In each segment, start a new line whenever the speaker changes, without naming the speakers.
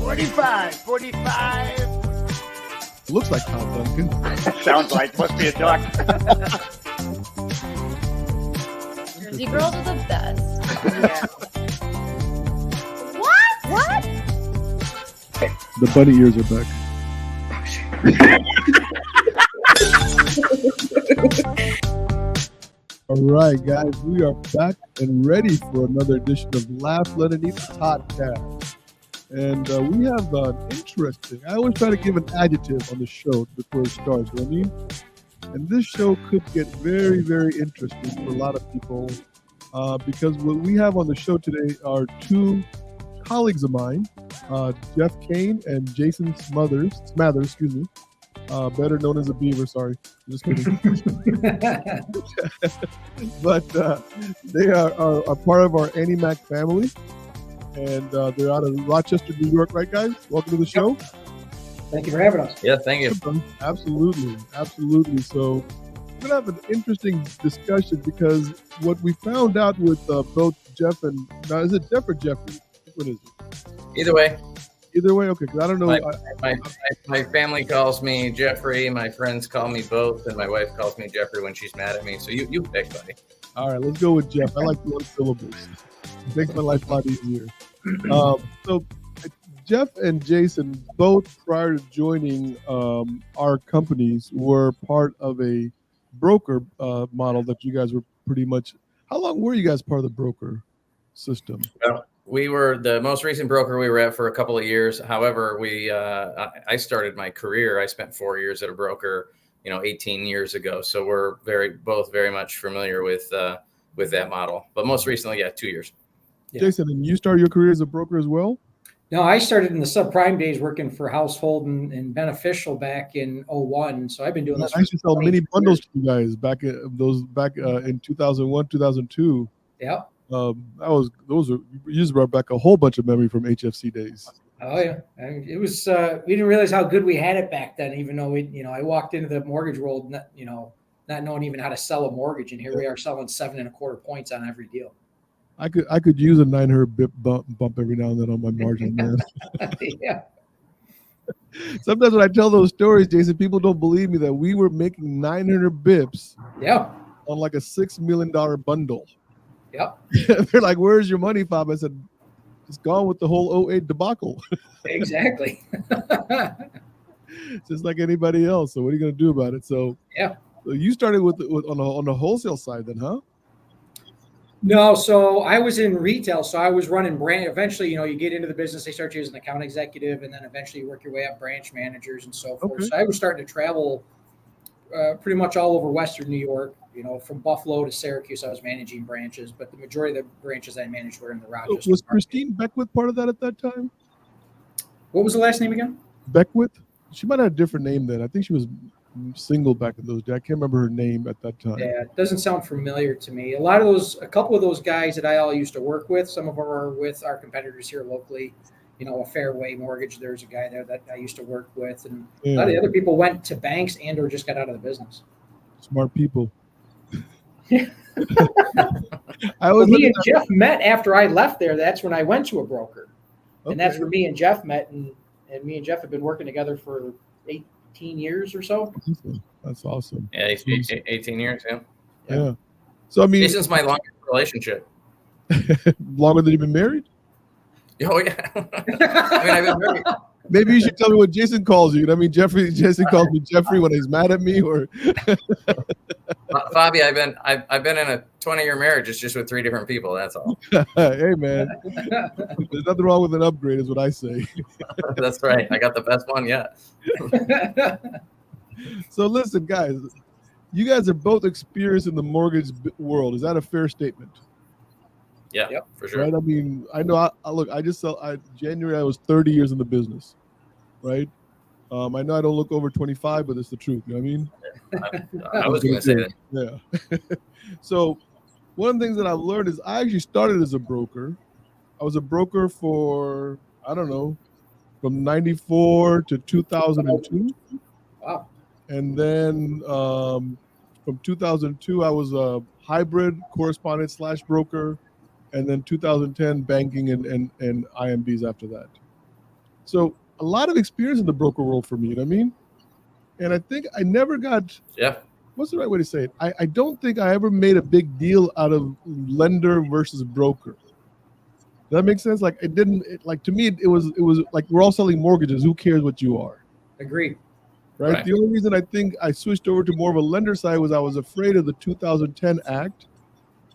45.
Looks like Tom Duncan.
Sounds like, must be a duck.
Jersey girls are the best.
Yeah.
What?
The bunny ears are back. All right, guys, we are back and ready for another edition of Laugh, Let It Eat the Podcast. And we have interesting, I always try to give an adjective on the show before it starts, you know what I mean? And this show could get very, very interesting for a lot of people because what we have on the show today are two colleagues of mine, Jeff Kane and Jason Smathers, better known as a beaver, sorry, just kidding. But they are part of Our Annie Mac family. And they're out of Rochester, New York, right, guys? Welcome to the show.
Thank you for having us.
Yeah, thank you.
Absolutely. So we're going to have an interesting discussion because what we found out with both Jeff and... Now, is it Jeff or Jeffrey? What is it?
Either way.
Either way? Okay, because I don't know.
My family calls me Jeffrey. My friends call me both. And my wife calls me Jeffrey when she's mad at me. So you pick, buddy.
All right, let's go with Jeff. I like the one syllables. It makes my life a lot easier. So Jeff and Jason, both prior to joining our companies, were part of a broker model that you guys were pretty much. How long were you guys part of the broker system?
Well, we were the most recent broker we were at for a couple of years. However, I started my career. I spent 4 years at a broker, 18 years ago. So we're both very much familiar with that model. But most recently, 2 years.
Yeah.
Jason, and you started your career as a broker as well?
No, I started in the subprime days working for Household and Beneficial back in 2001. So I've been doing this.
I used to sell mini bundles to you guys back in 2001, 2002.
Yeah.
Those you just brought back a whole bunch of memory from HFC days.
Oh yeah, it was. We didn't realize how good we had it back then. Even though I walked into the mortgage world, not knowing even how to sell a mortgage, and here we are selling 7.25 points on every deal.
I could use a 900 bip bump every now and then on my margin, man.
Yeah.
Sometimes when I tell those stories, Jason, people don't believe me that we were making 900 bips.
Yeah.
On like a $6 million bundle.
Yep.
They're like, "Where's your money, Bob?" I said, "It's gone with the whole 08 debacle."
Exactly.
Just like anybody else. So what are you going to do about it? So
yeah.
So you started with on the wholesale side then, huh?
No, so I was in retail. So I was running branch. Eventually, you get into the business, they start you as an account executive, and then eventually you work your way up branch managers and so forth. Okay. So I was starting to travel pretty much all over Western New York. From Buffalo to Syracuse, I was managing branches, but the majority of the branches I managed were in the Rochester.
So was Christine Beckwith part of that at that time?
What was the last name again?
Beckwith? She might have a different name then. I think she was single back in those days. I can't remember her name at that time.
Yeah, it doesn't sound familiar to me. A couple of those guys that I all used to work with, some of them are with our competitors here locally. A Fairway Mortgage, there's a guy there that I used to work with. And a lot of the other people went to banks and or just got out of the business.
Smart people.
Me and Jeff met after I left there. That's when I went to a broker. Okay. And that's where me and Jeff met. And me and Jeff have been working together for 18 years or so.
That's awesome.
Yeah, 18 years,
yeah. So, I mean,
Jason's my longest relationship.
Longer than you've been married?
Oh, yeah. I've been married.
Maybe you should tell me what Jason calls you. Jason calls me Jeffrey when he's mad at me, or
Fobby. I've been in a 20-year marriage. It's just with 3 different people. That's all.
Hey, man, there's nothing wrong with an upgrade, is what I say.
That's right. I got the best one yet.
So listen, guys, you guys are both experienced in the mortgage world. Is that a fair statement?
Yeah, yep, for sure.
Right. I mean, I know. January I was 30 years in the business. Right. I know I don't look over 25, but it's the truth. You know what I mean?
I was going to say that.
Yeah. So one of the things that I learned is I actually started as a broker. I was a broker for, I don't know, from 94 to 2002.
Wow.
And then from 2002, I was a hybrid correspondent / broker. And then 2010, banking and IMBs after that. So a lot of experience in the broker world for me, you know what I mean? And I think I never got, what's the right way to say it? I don't think I ever made a big deal out of lender versus broker. Does that make sense? Like it didn't, like to me, it was like we're all selling mortgages. Who cares what you are?
Agreed.
Right? The only reason I think I switched over to more of a lender side was I was afraid of the 2010 Act.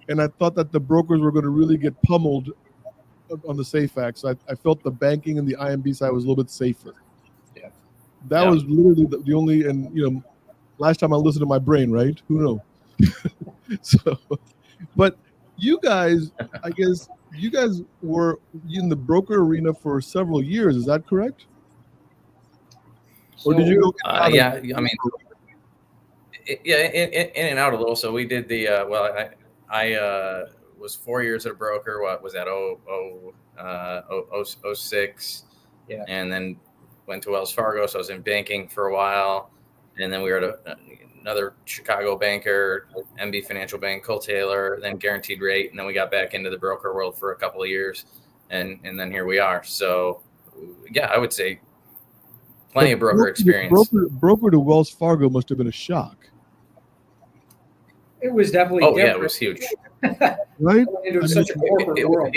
And I thought that the brokers were going to really get pummeled on the SAFE Act. So I felt the banking and the IMB side was a little bit safer.
Yeah.
That was literally the only, and you know, last time I listened to my brain, right? Who knows? So, but you guys, I guess you guys were in the broker arena for several years. Is that correct? Or did you go?
Yeah, I mean, in and out a little. So we did the I was 4 years at a broker. What was that? 06.
Yeah.
And then went to Wells Fargo. So I was in banking for a while, and then we were at another Chicago banker, MB Financial Bank, Cole Taylor, then Guaranteed Rate, and then we got back into the broker world for a couple of years, and then here we are. So yeah, I would say plenty of broker experience.
Broker to Wells Fargo must have been a shock.
It was definitely
different. Yeah, it was huge.
Right?
It was such a corporate world.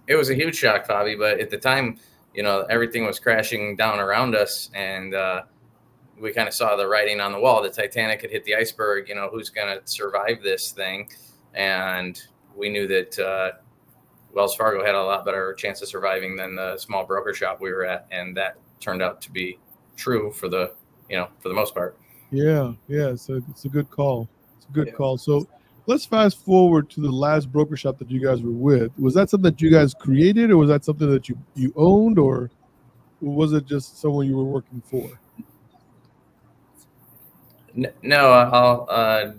It was a huge shock, Fobby, but at the time, you know, everything was crashing down around us, and we kind of saw the writing on the wall. The Titanic had hit the iceberg. You know, who's going to survive this thing? And we knew that Wells Fargo had a lot better chance of surviving than the small broker shop we were at, and that turned out to be true for the most part.
Yeah. So it's a good call. It's a good call. So let's fast forward to the last broker shop that you guys were with. Was that something that you guys created, or was that something that you owned, or was it just someone you were working for?
No,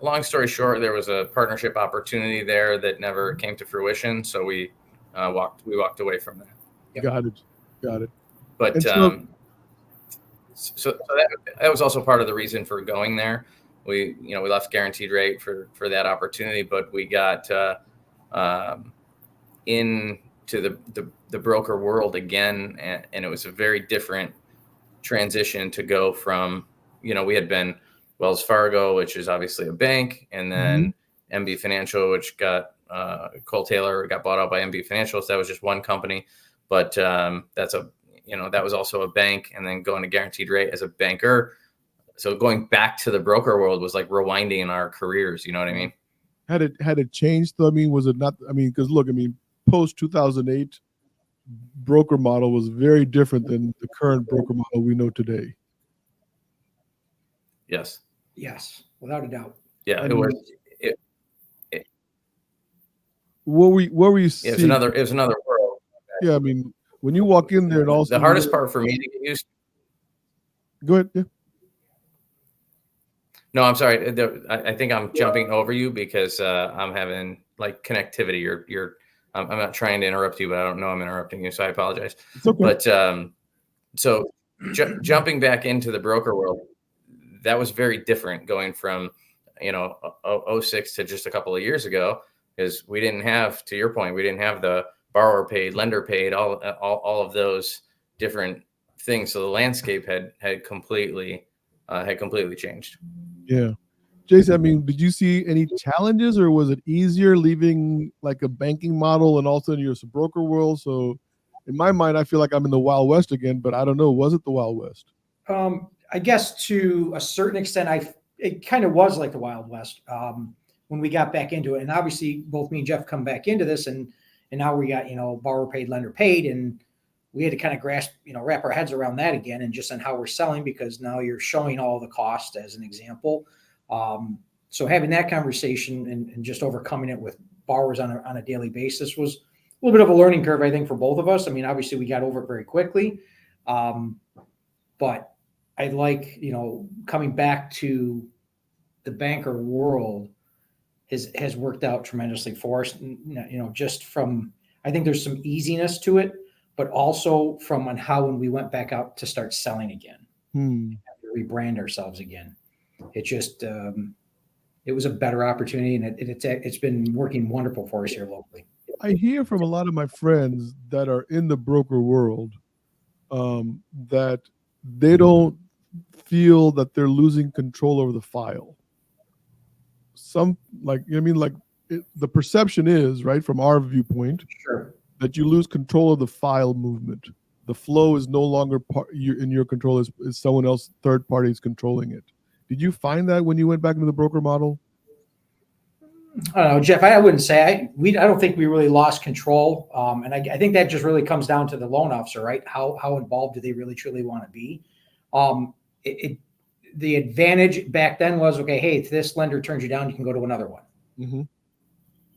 long story short, there was a partnership opportunity there that never came to fruition. So we walked away from that.
Yep.
Got it.
But so that was also part of the reason for going there. We left Guaranteed Rate for that opportunity, but we got into the broker world again, and it was a very different transition to go from, we had been Wells Fargo, which is obviously a bank, and then MB Financial, which got Cole Taylor got bought out by MB Financial. So that was just one company, but that was also a bank, and then going to Guaranteed Rate as a banker. So going back to the broker world was like rewinding in our careers. You know what I mean?
Had it changed though? I mean, was it not? I mean, because look, I mean, post 2008 broker model was very different than the current broker model we know today.
Yes,
without a doubt.
Yeah, it was.
What were you seeing?
It was another world.
Yeah, I mean, when you walk in there, and also
the hardest part for me to get used to.
Go ahead. Yeah.
No, I'm sorry. I think I'm jumping over you because I'm having like connectivity. I'm not trying to interrupt you, but I don't know I'm interrupting you, so I apologize.
It's okay.
But so jumping back into the broker world, that was very different going from 06 to just a couple of years ago, because we didn't have, to your point, we didn't have the borrower paid, lender paid, all of those different things. So the landscape had completely changed.
Yeah. Jason, I mean, did you see any challenges, or was it easier leaving like a banking model and also in your broker world? So in my mind, I feel like I'm in the Wild West again, but I don't know. Was it the Wild West?
I guess to a certain extent, it kind of was like the Wild West when we got back into it. And obviously both me and Jeff come back into this, and now we got, borrower paid, lender paid. And we had to kind of wrap our heads around that again, and just on how we're selling, because now you're showing all the cost as an example. So having that conversation and just overcoming it with borrowers on a daily basis was a little bit of a learning curve, I think, for both of us. I mean, obviously we got over it very quickly. But I like, coming back to the banker world has worked out tremendously for us. Just from, I think there's some easiness to it, but also from on how, when we went back out to start selling again, to rebrand ourselves again, it just, it was a better opportunity, and it's been working wonderful for us here locally.
I hear from a lot of my friends that are in the broker world that they don't feel that they're losing control over the file. Some like I mean like the perception is right from our viewpoint
Sure.
that you lose control of the file movement. The flow is no longer in your control; is someone else, third party, is controlling it. Did you find that when you went back into the broker model?
I don't know, Jeff. I wouldn't say I don't think we really lost control, and I think that just really comes down to the loan officer, right? How involved do they really truly want to be? The advantage back then was okay. Hey, if this lender turns you down, you can go to another one.
Mm-hmm.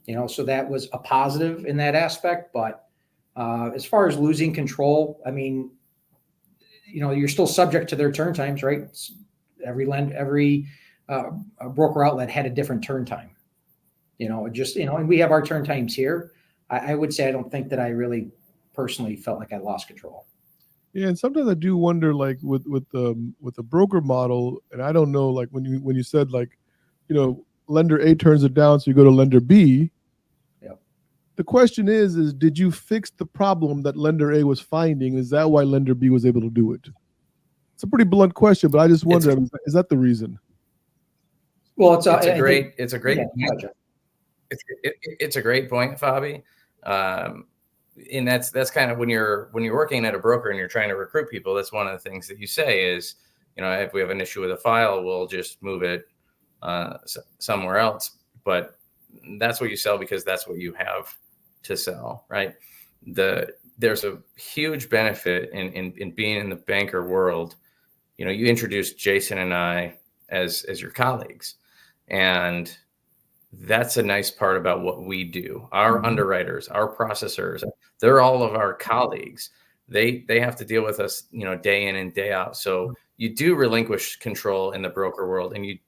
You know, so that was a positive in that aspect. But as far as losing control, I mean, you know, you're still subject to their turn times, right? Every broker outlet had a different turn time. You know, and we have our turn times here. I would say I don't think that I really personally felt like I lost control.
Yeah, and sometimes I do wonder, like with the broker model, and I don't know, like when you said like, you know, lender A turns it down, so you go to lender B.
Yep.
The question is did you fix the problem that lender A was finding? Is that why lender B was able to do it? It's a pretty blunt question, but I just wonder, is that the reason?
Well,
it's a great point, Fobby. And that's kind of when you're working at a broker and you're trying to recruit people, that's one of the things that you say is, you know, if we have an issue with a file, we'll just move it somewhere else. But that's what you sell because that's what you have to sell, right? There's a huge benefit in being in the banker world. You know, you introduced Jason and I as your colleagues, and that's a nice part about what we do. Our underwriters, our processors, they're all of our colleagues. They have to deal with us, you know, day in and day out. So you do relinquish control in the broker world, and you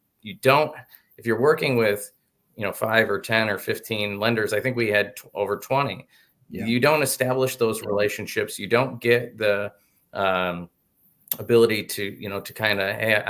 don't, if you're working with, you know, 5 or 10 or 15 lenders, I think we had over 20. Yeah. You don't establish those relationships. You don't get the ability to, you know, to kind of, hey,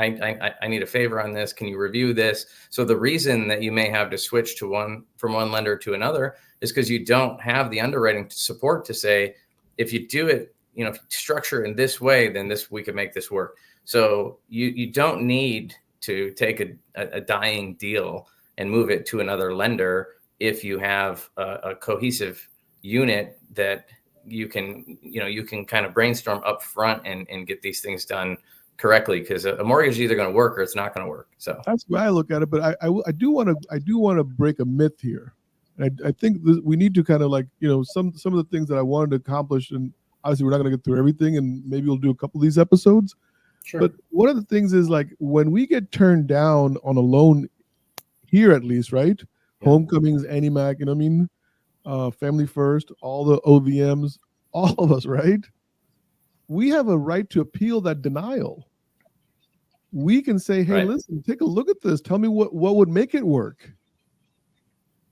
I need a favor on this. Can you review this? So the reason that you may have to switch from one lender to another is because you don't have the underwriting support to say, if you do it, you know, if you structure in this way, then we can make this work. So you don't need to take a dying deal and move it to another lender if you have a cohesive unit that you can kind of brainstorm up front and get these things done correctly, because a mortgage is either going to work or it's not going to work. So
that's the way I look at it. But I do want to break a myth here. And I think we need to kind of like, you know, some of the things that I wanted to accomplish, and obviously we're not going to get through everything, and maybe we'll do a couple of these episodes. Sure. But one of the things is like when we get turned down on a loan here, at least, right? Yeah. Homecomings, Annie Mac, you know what I mean? Family First, all the OVMs, all of us, right? We have a right to appeal that denial. We can say, hey, listen, take a look at this. Tell me what would make it work.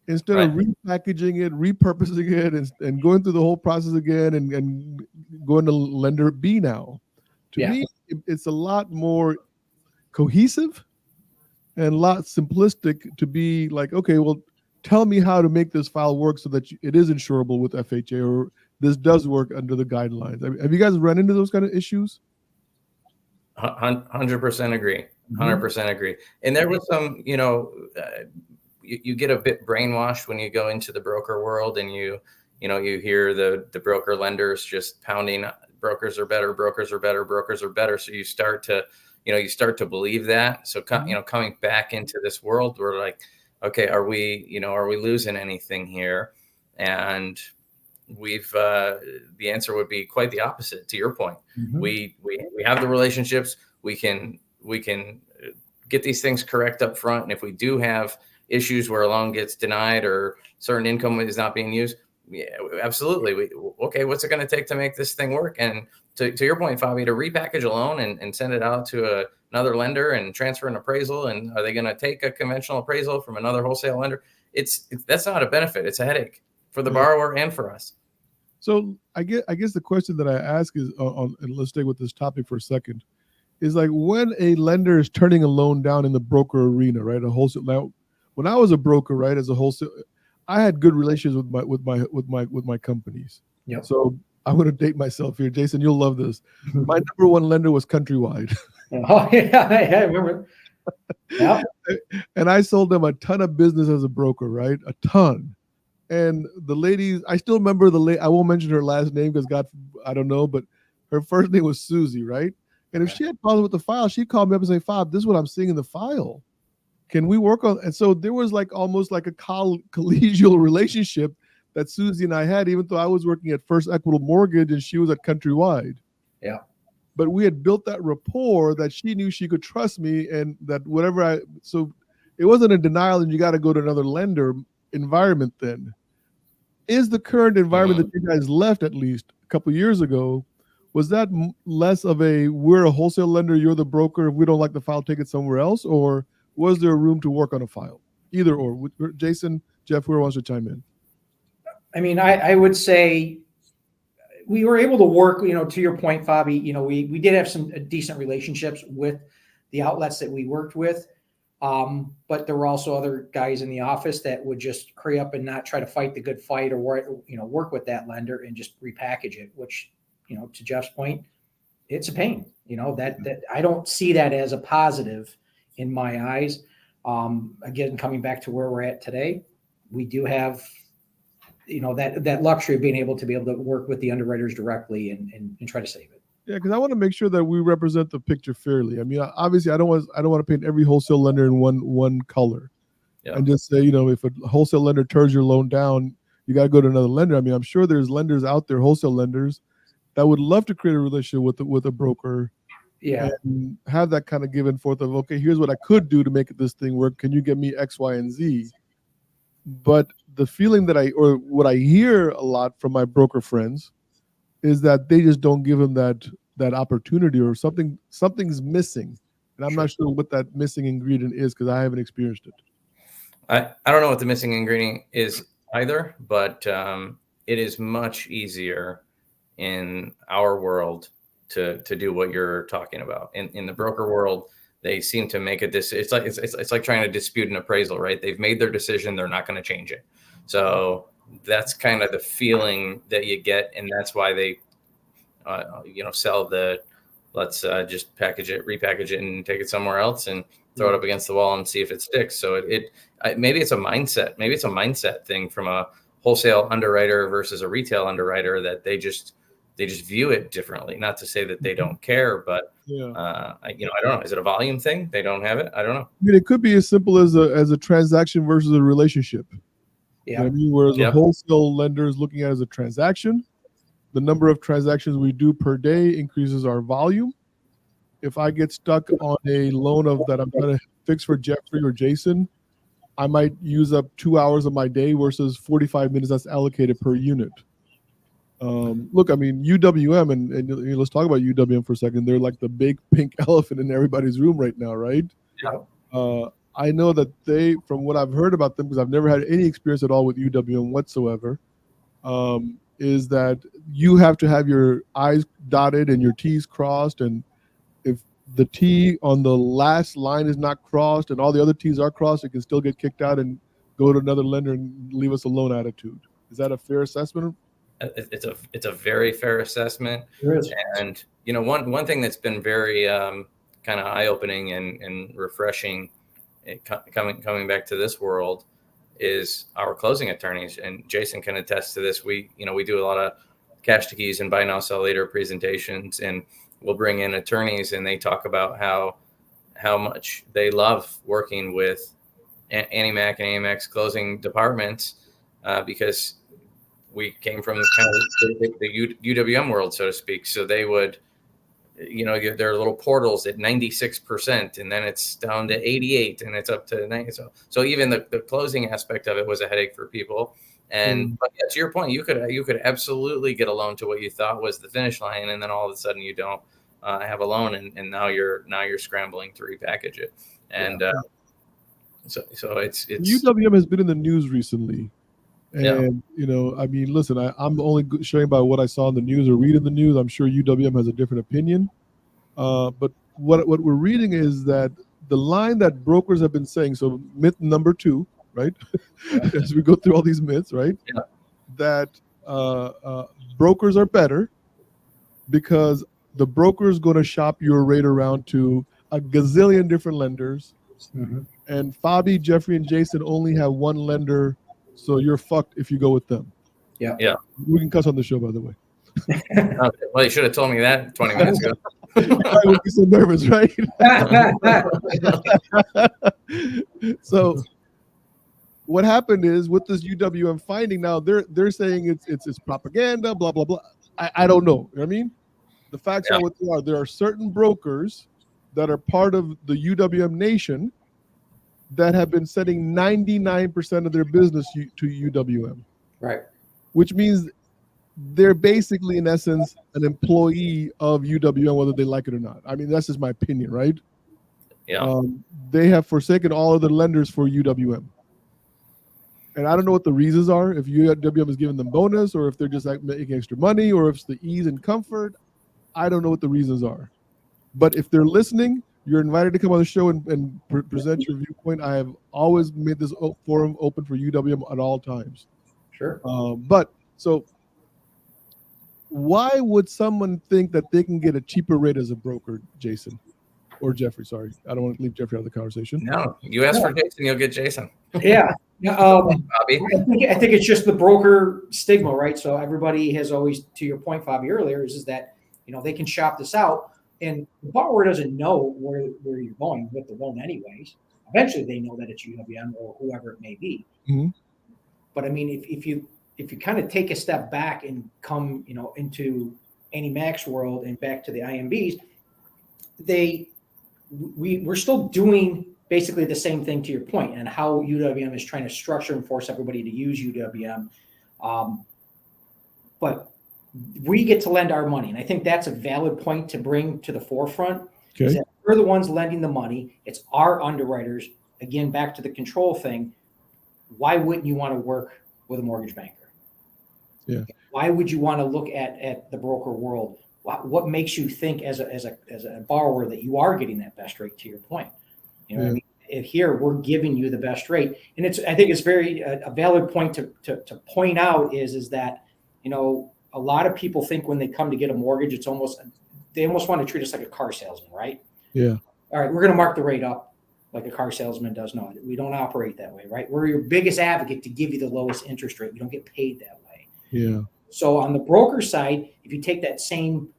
Instead of repackaging it, repurposing it, and going through the whole process again and going to lender B now. To me, it's a lot more cohesive and a lot simplistic to be like, okay, well, tell me how to make this file work so that it is insurable with FHA, or this does work under the guidelines. Have you guys run into those kind of issues?
100% agree. 100% agree. And there was some, you know, you get a bit brainwashed when you go into the broker world, and you hear the broker lenders just pounding, brokers are better, brokers are better, brokers are better. So you start to believe that. So, you know, coming back into this world, we're like, okay, are we losing anything here? And the answer would be quite the opposite to your point. We have the relationships. We can get these things correct up front. And if we do have issues where a loan gets denied or certain income is not being used, yeah, absolutely. Okay, what's it going to take to make this thing work? And to your point, Fobby, to repackage a loan and send it out to another lender and transfer an appraisal, and are they going to take a conventional appraisal from another wholesale lender? That's not a benefit. It's a headache for the borrower and for us.
So I guess the question that I ask is, and let's stay with this topic for a second, is like when a lender is turning a loan down in the broker arena, right? A wholesale. Now, when I was a broker, right, as a wholesale, I had good relations with my companies.
Yep.
So I'm going to date myself here, Jason. You'll love this. My number one lender was Countrywide,
Oh yeah, I remember. Yeah.
and I sold them a ton of business as a broker, right? A ton. And the ladies, I still remember the lady. I won't mention her last name because God, I don't know, but her first name was Susie, right? And if she had problems with the file, she'd call me up and say, "Fob, this is what I'm seeing in the file. Can we work on?" And so there was like almost like a collegial relationship that Susie and I had, even though I was working at First Equitable Mortgage and she was at Countrywide.
Yeah.
But we had built that rapport that she knew she could trust me, and that so it wasn't a denial and you got to go to another lender environment then. Is the current environment that you guys left at least a couple of years ago, was that less of a, we're a wholesale lender, you're the broker, if we don't like the file, take it somewhere else? Or was there room to work on a file? Either or. Jason, Jeff, whoever wants to chime in.
I mean, I would say we were able to work, to your point, Fobby, we did have some decent relationships with the outlets that we worked with. But there were also other guys in the office that would just hurry up and not try to fight the good fight or work with that lender and just repackage it, which, to Jeff's point, it's a pain, that I don't see that as a positive in my eyes. Again, coming back to where we're at today, we do have, that luxury of being able to work with the underwriters directly and try to save it.
Yeah, because I want to make sure that we represent the picture fairly. I mean, obviously, I don't want to paint every wholesale lender in one color, and just say, if a wholesale lender turns your loan down, you got to go to another lender. I mean, I'm sure there's lenders out there, wholesale lenders, that would love to create a relationship with a broker, and have that kind of give and forth of, okay, here's what I could do to make this thing work. Can you get me X, Y, and Z? But the feeling what I hear a lot from my broker friends is that they just don't give them that opportunity, or something's missing, and I'm not sure what that missing ingredient is because I haven't experienced it.
I don't know what the missing ingredient is either, but it is much easier in our world to do what you're talking about. In the broker world, they seem to make it's like trying to dispute an appraisal, right? They've made their decision, they're not going to change it. So that's kind of the feeling that you get, and that's why they sell the let's just repackage it and take it somewhere else and throw it up against the wall and see if it sticks. So maybe it's a mindset thing from a wholesale underwriter versus a retail underwriter, that they just view it differently. Not to say that they don't care, but I don't know. Is it a volume thing? They don't have it. I don't know.
I mean, it could be as simple as a transaction versus a relationship.
Yeah.
Whereas a wholesale lender is looking at it as a transaction. The number of transactions we do per day increases our volume. If I get stuck on a loan that I'm trying to fix for Jeffrey or Jason, I might use up 2 hours of my day versus 45 minutes that's allocated per unit. Look, I mean, UWM, and let's talk about UWM for a second. They're like the big pink elephant in everybody's room right now, right?
Yeah.
I know that from what I've heard about them, because I've never had any experience at all with UWM whatsoever, is that you have to have your I's dotted and your T's crossed. And if the T on the last line is not crossed and all the other T's are crossed, it can still get kicked out and go to another lender and leave us alone attitude. Is that a fair assessment?
It's a very fair assessment. And one thing that's been very kind of eye-opening and refreshing, coming back to this world, is our closing attorneys. And Jason can attest to this. We do a lot of cash to keys and buy now sell later presentations, and we'll bring in attorneys and they talk about how much they love working with Annie Mac and AMX closing departments, because we came from kind of the UWM world, so to speak. So they would, there are little portals at 96%, and then it's down to 88, and it's up to 90. So even the closing aspect of it was a headache for people. And but yeah, to your point, you could absolutely get a loan to what you thought was the finish line, and then all of a sudden you don't have a loan, and now you're scrambling to repackage it. And so it's
UWM has been in the news recently. And, I mean, listen, I'm only sharing about what I saw in the news or read in the news. I'm sure UWM has a different opinion. But what we're reading is that the line that brokers have been saying, so myth number 2, right? As we go through all these myths, right?
Yeah.
That brokers are better because the broker is going to shop your rate around to a gazillion different lenders.
Mm-hmm.
And Fobby, Jeffrey, and Jason only have one lender, so you're fucked if you go with them.
Yeah.
Yeah.
We can cuss on the show, by the way.
Okay. Well, you should have told me that 20 minutes ago.
I would be so nervous, right? So what happened is with this UWM finding now, they're saying it's propaganda, blah blah blah. I don't know. You know what I mean? The facts are what they are. There are certain brokers that are part of the UWM nation that have been sending 99% of their business to UWM.
Right.
Which means they're basically, in essence, an employee of UWM, whether they like it or not. I mean, that's just my opinion, right?
Yeah.
They have forsaken all other lenders for UWM. And I don't know what the reasons are, if UWM is giving them bonus or if they're just like making extra money or if it's the ease and comfort. I don't know what the reasons are. But if they're listening, you're invited to come on the show and present your viewpoint. I have always made this forum open for UWM at all times.
Sure.
But so why would someone think that they can get a cheaper rate as a broker, Jason? Or Jeffrey, sorry. I don't want to leave Jeffrey out of the conversation.
No, you ask for Jason, you'll get Jason.
Yeah.
Bobby.
I think it's just the broker stigma, right? So everybody has always, to your point, Fobby, earlier, is that, they can shop this out. And the borrower doesn't know where you're going with the loan anyways. Eventually they know that it's UWM or whoever it may be.
Mm-hmm.
But I mean, if you kind of take a step back and come, into Annie Mac's world and back to the IMBs, we're still doing basically the same thing, to your point, and how UWM is trying to structure and force everybody to use UWM. But we get to lend our money. And I think that's a valid point to bring to the forefront.
Okay.
Is that we're the ones lending the money. It's our underwriters. Again, back to the control thing. Why wouldn't you want to work with a mortgage banker?
Yeah.
Why would you want to look at the broker world? What makes you think as a borrower that you are getting that best rate, to your point? What I mean? And here we're giving you the best rate. And I think it's very a valid point to point out is that, a lot of people think when they come to get a mortgage, they almost want to treat us like a car salesman, right?
Yeah.
All right, we're going to mark the rate up like a car salesman does. No, we don't operate that way, right? We're your biggest advocate to give you the lowest interest rate. We don't get paid that way.
Yeah.
So on the broker side, if you take that same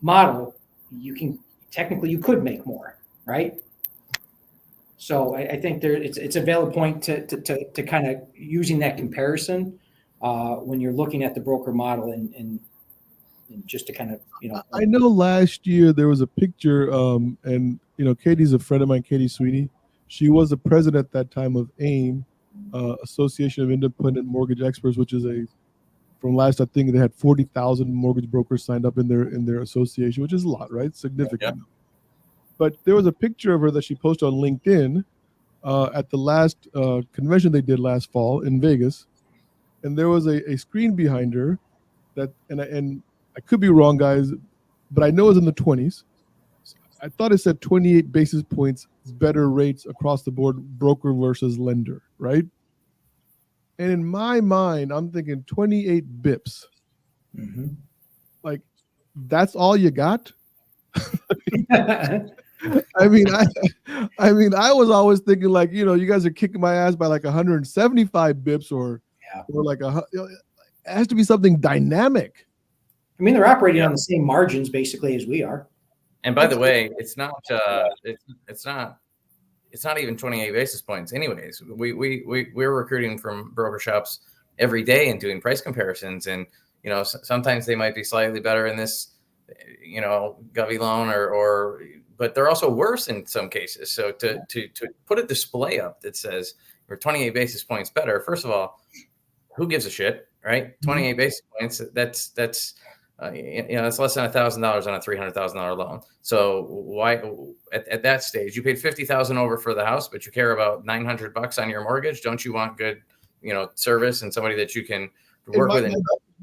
model, you could make more, right? So I think it's a valid point to kind of using that comparison when you're looking at the broker model and just to kind of,
I know last year there was a picture, and Katie's a friend of mine, Katie Sweeney. She was the president at that time of AIM, Association of Independent Mortgage Experts, which is from last I think they had 40,000 mortgage brokers signed up in their association, which is a lot, right? Significant. Yeah. But there was a picture of her that she posted on LinkedIn at the last convention they did last fall in Vegas, and there was a screen behind her that, and I could be wrong, guys, but I know it's in the 20s. I thought it said 28 basis points better rates across the board, broker versus lender, right? And in my mind, I'm thinking 28 bips.
Mm-hmm.
Like, that's all you got? I mean, I was always thinking like, you guys are kicking my ass by like 175 bips or like it has to be something dynamic.
I mean, they're operating on the same margins basically as we are.
And by the way, it's not even 28 basis points. Anyways, we're recruiting from broker shops every day and doing price comparisons, and sometimes they might be slightly better in this, Govy loan but they're also worse in some cases. So to put a display up that says we're 28 basis points better, first of all, who gives a shit, right? 28 basis points. That's it's less than $1,000 on a $300,000 loan. So why at that stage you paid $50,000 over for the house, but you care about $900 on your mortgage? Don't you want good, service and somebody that you can work with?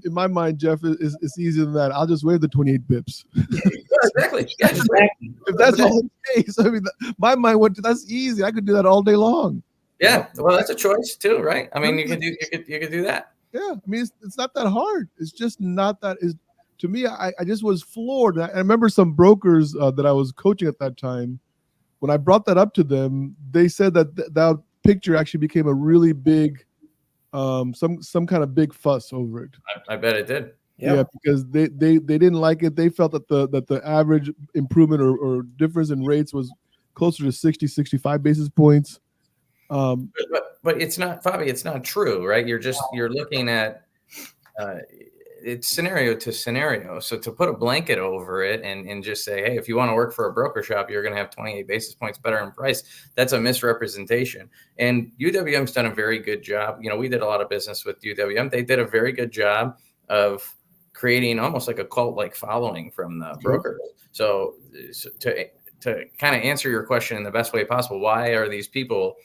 In my mind, Jeff, it's easier than that. I'll just waive the 28 bips.
Exactly. Yeah,
if that's all it takes, I mean, my mind went to that's easy. I could do that all day long.
Yeah, well, that's a choice too, right? I mean, you could do that.
Yeah, I mean, it's not that hard. It's just not that. Is to me, I just was floored. I remember some brokers that I was coaching at that time. When I brought that up to them, they said that that picture actually became a really big, some kind of big fuss over it.
I bet it did.
Yeah, because they didn't like it. They felt that the average improvement or difference in rates was closer to 60, 65 basis points.
But it's not, Fobby, it's not true, right? You're looking at it's scenario to scenario. So to put a blanket over it and just say, hey, if you want to work for a broker shop, you're going to have 28 basis points better in price. That's a misrepresentation. And UWM's done a very good job. You know, we did a lot of business with UWM. They did a very good job of creating almost like a cult-like following from the brokers. So to kind of answer your question in the best way possible, why are these people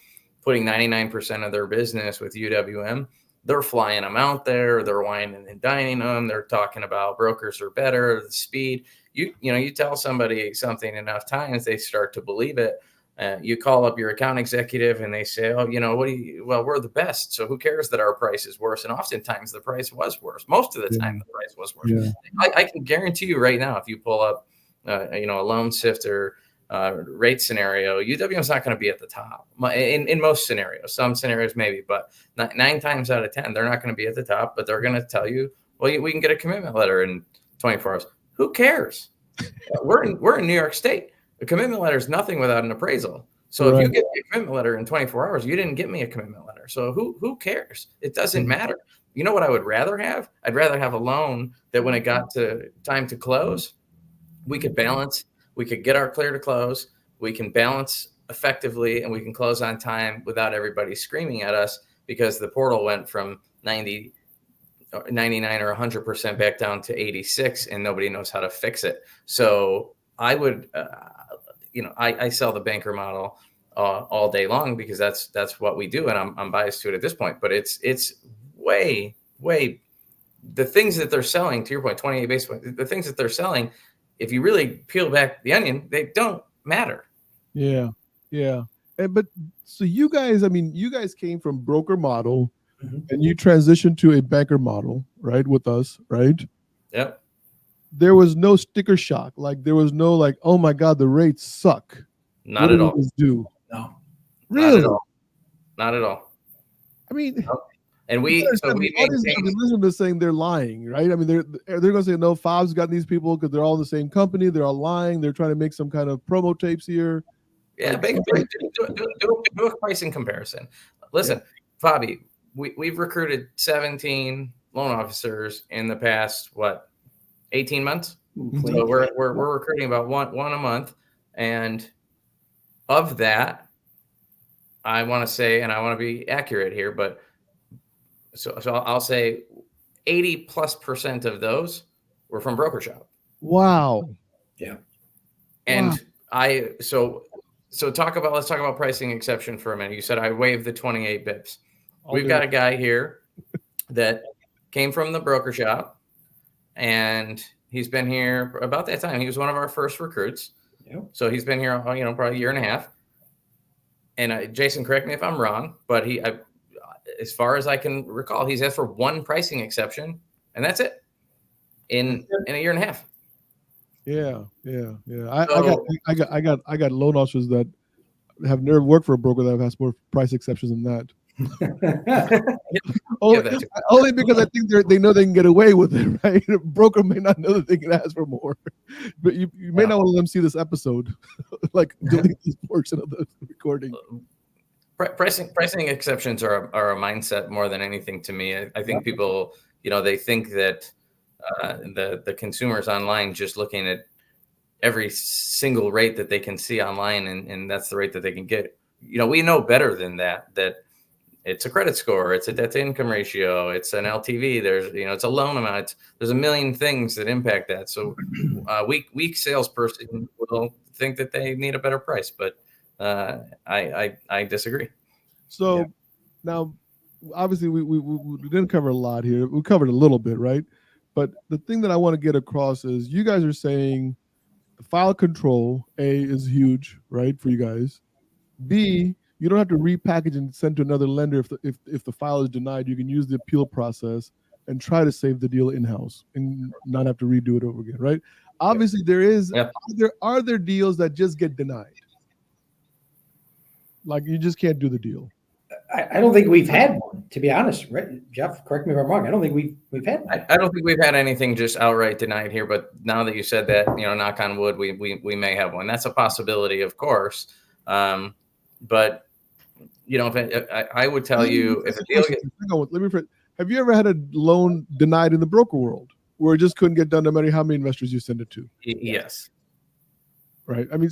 putting 99% of their business with UWM? They're flying them out there. They're whining and dining them. They're talking about brokers are better, the speed. You tell somebody something enough times, they start to believe it. You call up your account executive and they say, oh, well, we're the best. So who cares that our price is worse? And oftentimes the price was worse. Most of the time the price was worse. Yeah. I can guarantee you right now, if you pull up, a loan sifter rate scenario, UWM is not going to be at the top in most scenarios. Some scenarios maybe, but 9 times out of 10, they're not going to be at the top, but they're going to tell you, well, we can get a commitment letter in 24 hours. Who cares? We're in New York State. A commitment letter is nothing without an appraisal. So if you get me a commitment letter in 24 hours, you didn't get me a commitment letter. So who cares? It doesn't matter. You know what I would rather have? I'd rather have a loan that when it got to time to close, we could balance. We could get our clear to close. We can balance effectively, and we can close on time without everybody screaming at us because the portal went from 90, 99 or 100% back down to 86, and nobody knows how to fix it. So I would, I sell the banker model all day long because that's what we do, and I'm biased to it at this point. But it's way the things that they're selling. To your point, 28 basis points. The things that they're selling, if you really peel back the onion, they don't matter.
Yeah. But so you guys came from broker model and you transitioned to a banker model, right? With us, right?
Yep.
There was no sticker shock. Like there was no like, oh my God, the rates suck.
Not at all.
Do?
No.
Really?
Not at all.
I mean,
no. And we
listen to saying they're lying, right? I mean, they're going to say no. Fob's got these people because they're all in the same company. They're all lying. They're trying to make some kind of promo tapes here.
Yeah, do a pricing comparison. Listen, Fobby, we've recruited 17 loan officers in the past 18 months. So we're recruiting about one a month, and of that, I want to say, and I want to be accurate here, but. So I'll say 80+% of those were from broker shop.
Wow.
Yeah.
And let's talk about pricing exception for a minute. You said I waived the 28 bips. We've got a guy here that came from the broker shop, and he's been here about that time. He was one of our first recruits.
Yep. So
he's been here, probably a year and a half. And Jason, correct me if I'm wrong, but as far as I can recall, he's asked for one pricing exception, and that's it in a year and a half.
Yeah. I got loan officers that have never worked for a broker that have asked more price exceptions than that. Only because I think they know they can get away with it, right? A broker may not know that they can ask for more, but you may not want to let them see this episode, like delete this portion of the recording.
Pricing exceptions are a mindset more than anything to me. I think people, they think that the consumers online just looking at every single rate that they can see online, and that's the rate that they can get. We know better than that it's a credit score, it's a debt to income ratio, it's an LTV, there's, it's a loan amount, there's a million things that impact that. So weak salesperson will think that they need a better price, but I disagree.
So now, obviously, we didn't cover a lot here. We covered a little bit, right? But the thing that I want to get across is you guys are saying the file control, A, is huge, right, for you guys. B, You don't have to repackage and send to another lender if the file is denied. You can use the appeal process and try to save the deal in-house and not have to redo it over again, right? Obviously, there is.
Yep.
Are there deals that just get denied? Like you just can't do the deal.
I don't think we've had one, to be honest. Right? Jeff, correct me if I'm wrong. I don't think we've had one.
I don't think we've had anything just outright denied here, but now that you said that, knock on wood, we may have one. That's a possibility, of course. But if I would tell you if a deal gets,
have you ever had a loan denied in the broker world where it just couldn't get done no matter how many investors you send it to?
Yes.
Right. I mean,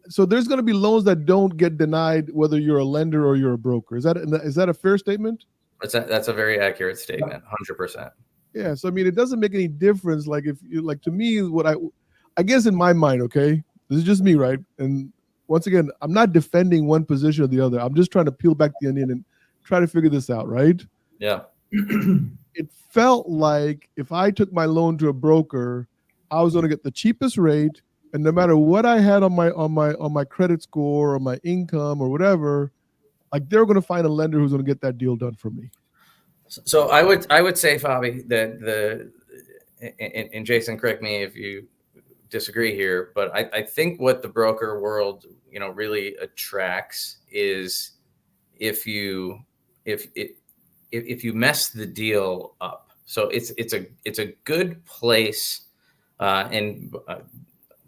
so there's going to be loans that don't get denied whether you're a lender or you're a broker. Is that a fair statement?
That's a very accurate statement, 100%.
Yeah. So I mean, it doesn't make any difference. Like if you to me, what I guess in my mind, okay, this is just me, right? And once again, I'm not defending one position or the other. I'm just trying to peel back the onion and try to figure this out, right?
Yeah.
It felt like if I took my loan to a broker, I was going to get the cheapest rate, and no matter what I had on my credit score or my income or whatever, like they're going to find a lender who's going to get that deal done for me.
So I would say, Fobby, that and Jason, correct me if you disagree here, but I think what the broker world really attracts is if you mess the deal up. So it's a good place. And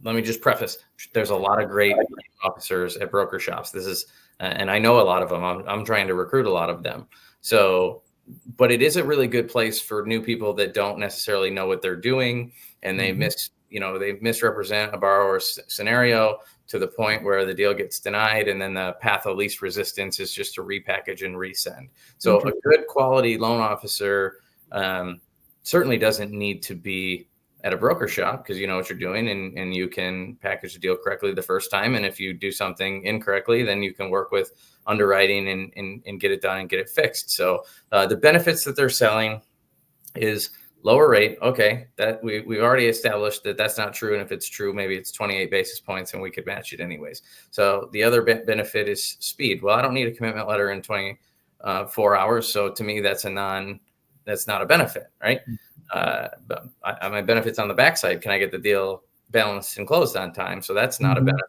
let me just preface: there's a lot of great officers at broker shops. This is, and I know a lot of them. I'm trying to recruit a lot of them. So, but it is a really good place for new people that don't necessarily know what they're doing, and they they misrepresent a borrower's scenario to the point where the deal gets denied, and then the path of least resistance is just to repackage and resend. So a good quality loan officer certainly doesn't need to be at a broker shop because you know what you're doing and you can package the deal correctly the first time. And if you do something incorrectly, then you can work with underwriting and get it done and get it fixed. So the benefits that they're selling is lower rate. Okay, that we've already established that that's not true. And if it's true, maybe it's 28 basis points and we could match it anyways. So the other benefit is speed. Well, I don't need a commitment letter in 24 hours. So to me, that's not a benefit, right? But my benefits on the backside. Can I get the deal balanced and closed on time? So that's not a benefit.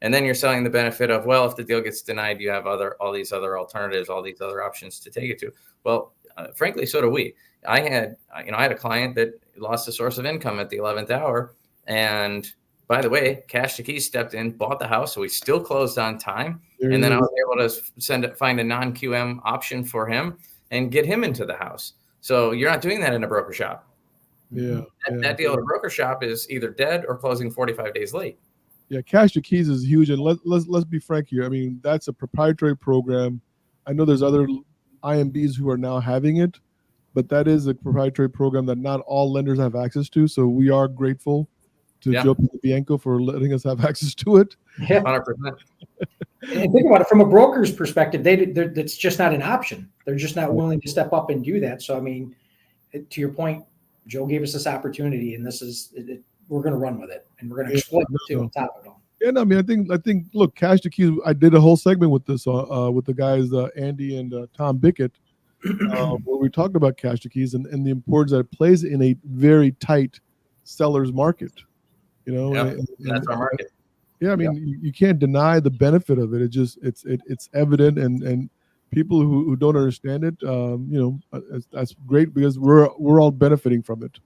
And then you're selling the benefit of, well, if the deal gets denied, you have all these other alternatives, all these other options to take it to. Well, frankly, so do we. I had a client that lost a source of income at the 11th hour. And by the way, Cash to Keys stepped in, bought the house. So we still closed on time. And then I was able to find a non-QM option for him and get him into the house. So you're not doing that in a broker shop. That deal at a broker shop is either dead or closing 45 days late.
Yeah, Cash to Keys is huge. And let's be frank here. I mean, that's a proprietary program. I know there's other IMBs who are now having it, but that is a proprietary program that not all lenders have access to. So we are grateful to Joe Bianco for letting us have access to it.
Yeah,
100%.
And think about it from a broker's perspective. That's just not an option. They're just not willing to step up and do that. So, I mean, to your point, Joe gave us this opportunity, and this is we're going to run with it, and we're going to exploit it too on top of it all.
Yeah, no, I mean, I think. Look, Cash to Keys. I did a whole segment with this with the guys Andy and Tom Bickett, where we talked about Cash to Keys and the importance that it plays in a very tight seller's market.
That's our market.
Yeah, I mean, you can't deny the benefit of it. It's evident, and people who don't understand it, that's great because we're all benefiting from it.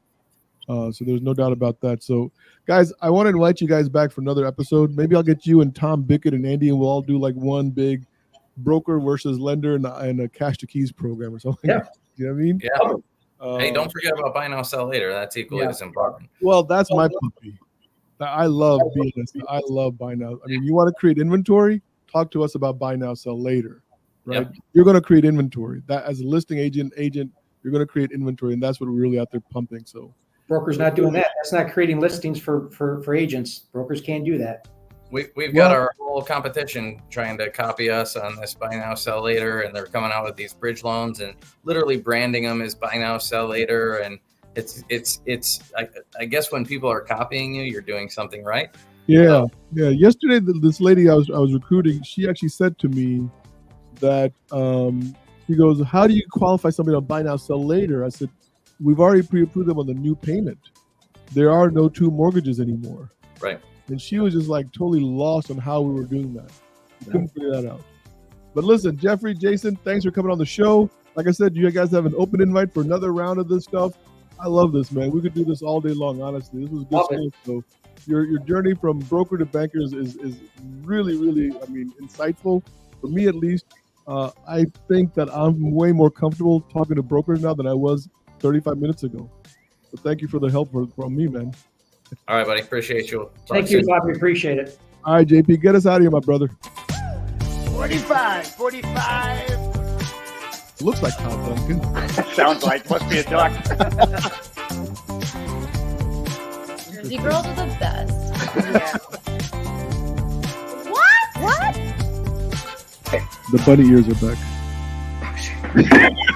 So there's no doubt about that. So, guys, I want to invite you guys back for another episode. Maybe I'll get you and Tom Bickett and Andy, and we'll all do like one big broker versus lender and a Cash to Keys program or something.
Yeah,
you know what I mean?
Yeah. Hey, don't forget about buy now, sell later. That's equally as important.
Well, that's my puppy. I love BNS. I love buy now. I mean, you want to create inventory? Talk to us about buy now, sell later, right?
Yep.
You're going to create inventory. That as a listing agent, you're going to create inventory, and that's what we're really out there pumping. So
brokers not doing that. That's not creating listings for agents. Brokers can't do that.
We've got our whole competition trying to copy us on this buy now, sell later, and they're coming out with these bridge loans and literally branding them as buy now, sell later, and I guess when people are copying you, you're doing something right.
Yeah. Yesterday, this lady I was recruiting, she actually said to me, that he goes, how do you qualify somebody on buy now, sell later? I said, we've already pre-approved them on the new payment. There are no two mortgages anymore.
Right.
And she was just like totally lost on how we were doing that. Couldn't figure that out. But listen, Jeffrey, Jason, thanks for coming on the show. Like I said, you guys have an open invite for another round of this stuff. I love this, man. We could do this all day long, honestly. This was good stuff. So your journey from broker to banker is really, really, I mean, insightful. For me, at least, I think that I'm way more comfortable talking to brokers now than I was 35 minutes ago. So thank you for the help from me, man.
All right, buddy. Appreciate you.
Thank you, Bobby. Appreciate it.
All right, JP, get us out of here, my brother.
45.
Looks like Todd Duncan.
Sounds like must be a duck.
Jersey girls are the best.
Yeah.
What?
The bunny ears are back.